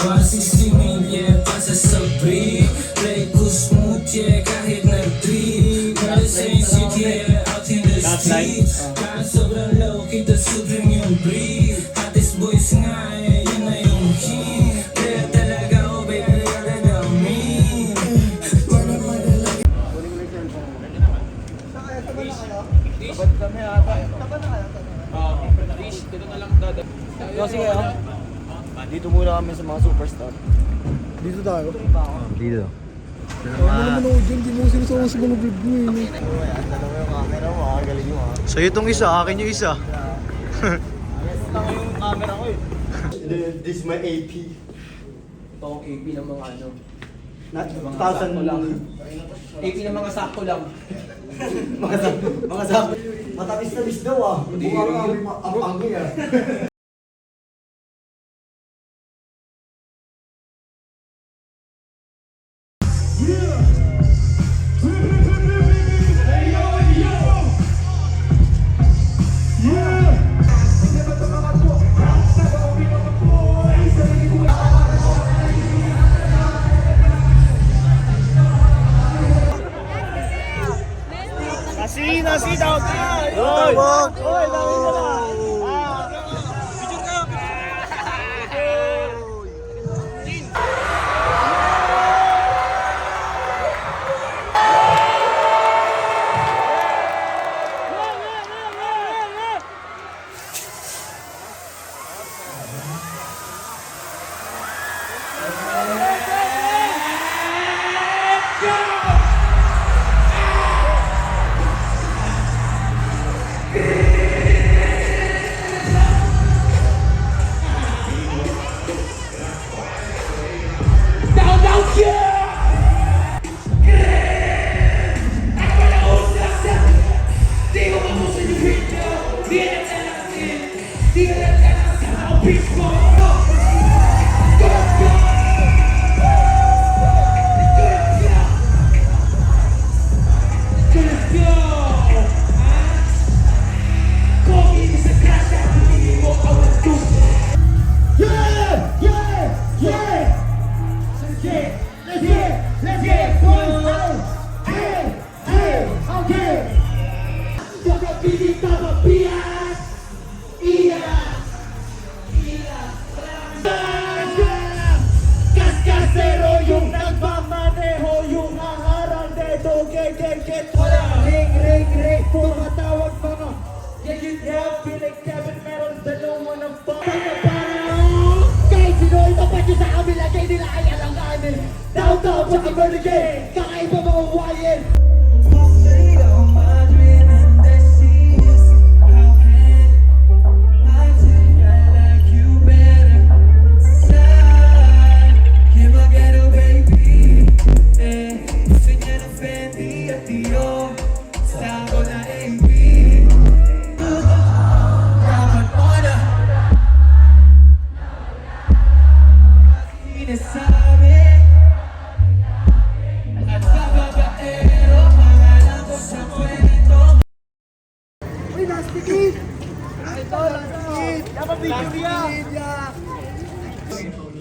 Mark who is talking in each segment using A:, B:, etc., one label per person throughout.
A: 160 milya pasa sa brief. Play ko smooth, yeah, kahit nag-trip. Para sa city, out in the streets. Kaya sobrang low, kita supreme yung brief. Hottest boys nga, yun na yung key. Kaya talaga, oh baby, talaga me.
B: Tapat kami ata. Tapat na kayo? Fish, dito na lang dada. Sige, dito muna kami sa mga superstar.
C: Dito tayo.
D: Dito.
C: Ano naman ako dyan, di mo sinusama sa mga vlog mo eh.
B: Dalawa yung camera mo, galing mo
D: So itong isa, akin yung isa.
B: Yes lang yung camera ko eh. This is my AP.
E: Ito ang AP ng mga ano.
B: Not
E: Mga
B: 2,000
E: sakto lang. AP ng mga sakto lang.
B: mga sakto. Matamis-tamis daw ah. Hindi nga ang panggi ah. Nasi daw ka! Oy! Oy! Dami ka na! Picture ka!
C: Kakaiba mga wayan!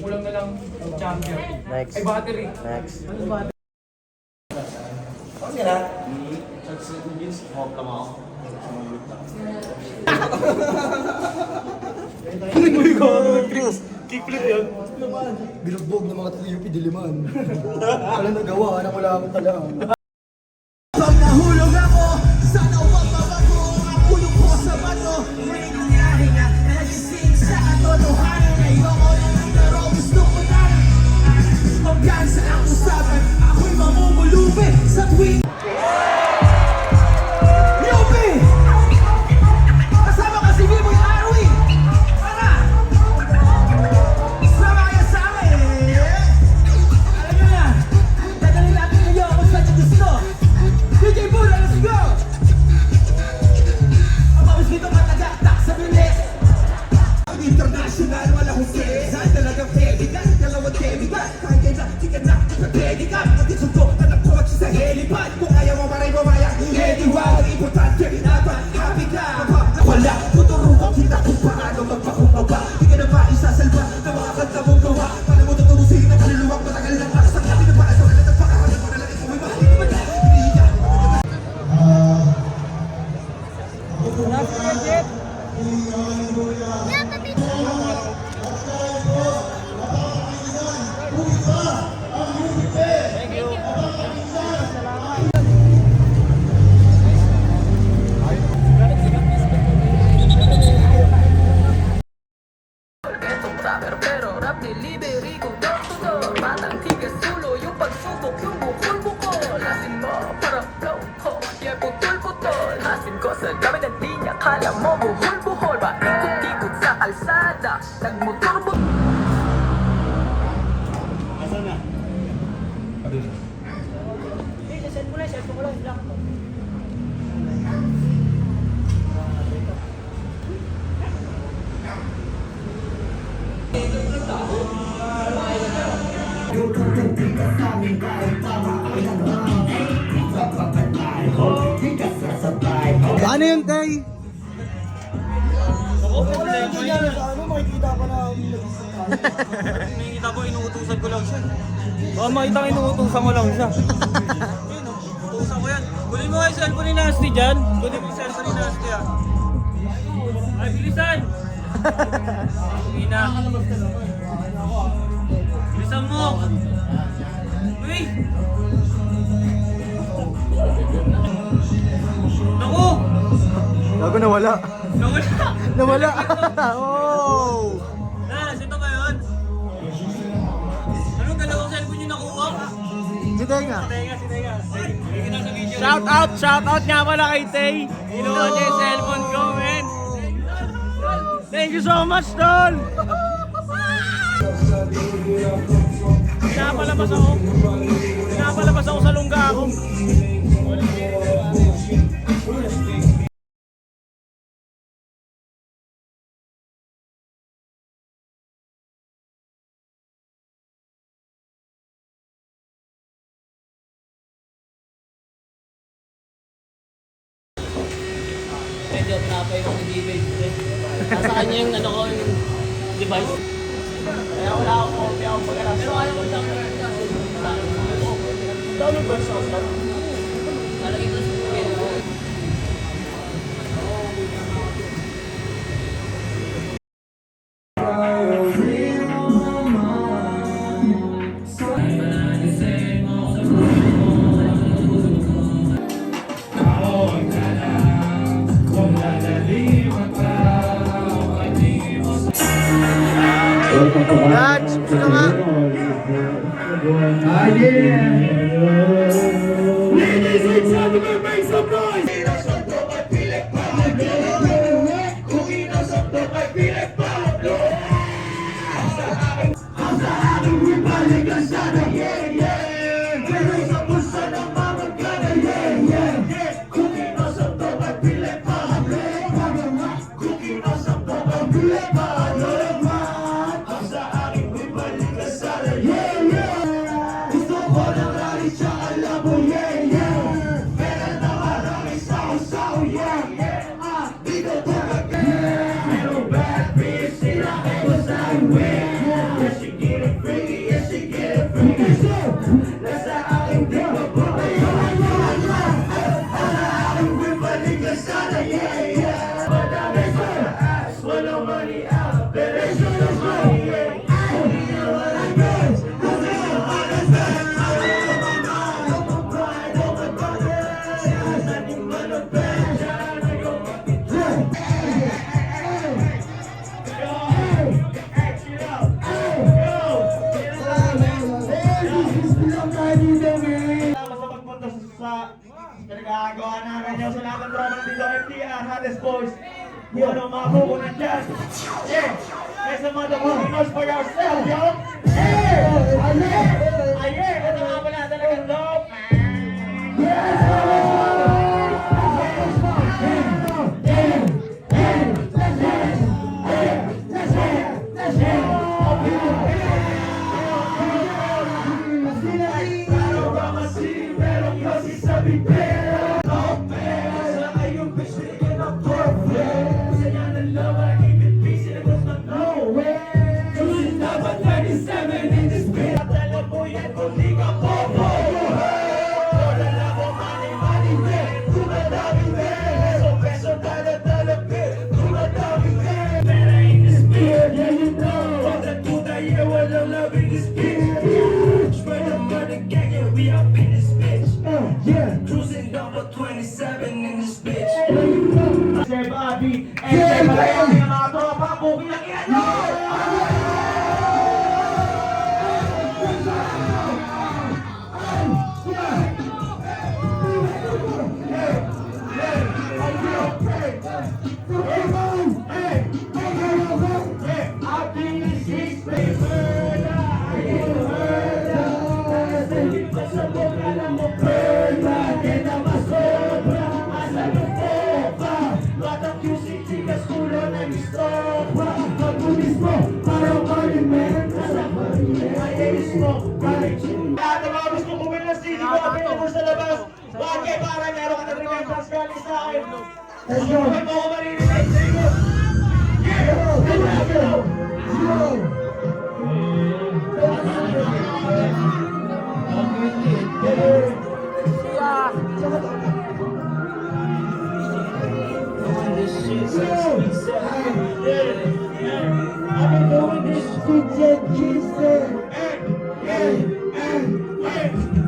E: Kulang na lang champion.
D: Next.
E: Ay, battery.
D: Next.
B: Okay na? Hop lang ako. Kickflip yun.
C: Bilugbog ng mga taga-UP Diliman. Wala nagawa, anak wala akong talang. Pag nahulog ako, sana huwag mabago ang ulo ko sa bato. May nangyari na nagising sa katotohanan. Ayoko na lang pero gusto ko na. Hanggang sa ang usapan, ako'y mamumulubi sa tuwing Pag
A: Pansin ko sa dami ng linya, kala mo buhol-buhol ba? Ikot-ikot sa kalsada, nagmotor mo.
D: Ano yung tay?
C: Ano, makikita pa na
B: Nakikita ko, inuutusan ko lang siya. Baka makita ko, inuutusan ko lang siya. Utusan ko yan. Kunin mo nga yung cellphone ni Nasty dyan. Kunin mo yung cellphone ni Nasty ah. Ay, bilisan! Ina. Bilisan mo! Uy! Naku!
D: Gago nawala.
B: Nawala!
D: Nawala. Oh!
B: Nas, ito ba yun? Anong dalawang cellphone yung nakuha?
D: Si Tenga.
B: Shout out nga pala kay Tay. Kinuha niya yung cellphone ko, man. Thank you so much, Tol. Pinapalabas ako. Pinapalabas ako sa lungga ako.
E: Medyo napay ko ng debate. Nasa kanya yung ano ko, yung device. Kaya wala ako kopya ako pag-alas. Pero ayaw ko siya. Download ba siya? Nalagay ko sa email ko.
D: Lads, sino nga?
C: Pinagagawa namin yung sa lahat ng drama dito, FTR, Hades Boys. Yun ang mga pupunan dyan. Yeah! Make some motherfucking noise for yourself, yo! Yeah! Aye! Ito nga pala talagang love!
A: Cruising number 27 in this bitch.
C: Sir Bobby, and Sir Bobby, ang mga tropa, booking lang yan, yo! Lahat ng mga gusto bumili ng CD ko, available sa labas. Bakit? Para meron ka ng remembrance galing sa akin. Let's go! Kung mo ko maririnig, say go! Yeah! Let's go! I've been doing this shit since Jesus.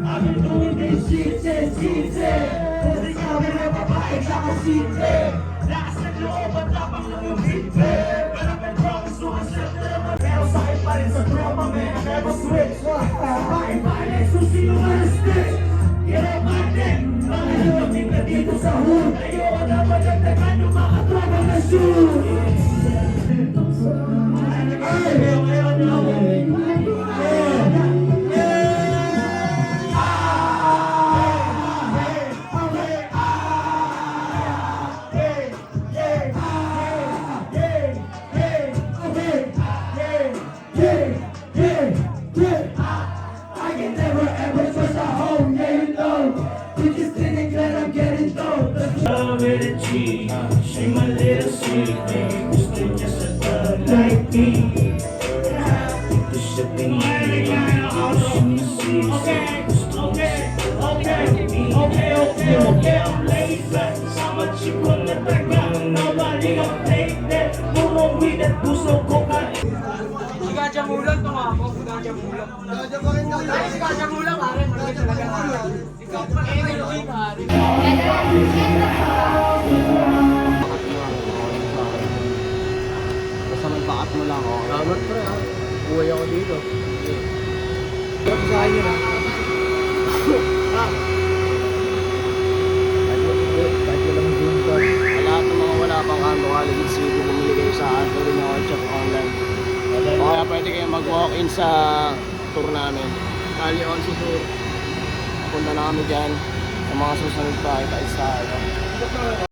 C: I've been doing this shit since Jesus. Kasi kami na babae sa kasite. Lakas ng loob at tapang ng umite. Pero may promise to accept na naman. Pero sakit pa rin sa trauma, man. I never switch. Pain, susino ka na stick. Get up my neck. Mga lumamig na dito sa hood. Ayoko na madagdagan yung mga trauma na shoot. I can never ever trust a hoe, yeah you know. You just didn't glad I'm getting dope. Love it and cheat, she my little secret. Gusto niya sa thug like me. Ito siya pinili, gusto niya sisi. Gusto niya sa thug like me. Okay, I'm laid back. Sama chiko na taga, nobody gon' take that. Puro weed at puso ko ka.
B: Sigajamulan to nga ako, sigajamulan. Sigajamulan, pare. Marami talaga. Ikaw pa energy, pare.
D: Basta magbakat mo lang, oh. Salamat pre, ha. Buhay ako dito. Sarap sa akin yun, ha. Kahit walang game card.
E: Sa lahat ng mga wala pang kanto, Kaligid City, bumili kayo sa akin. Pwede nyo ako check online. O kaya pwede kayo mag-walk-in sa tour namin. Kali on si tour. Punta na kami dyan. Sa mga susunod pa, kahit sa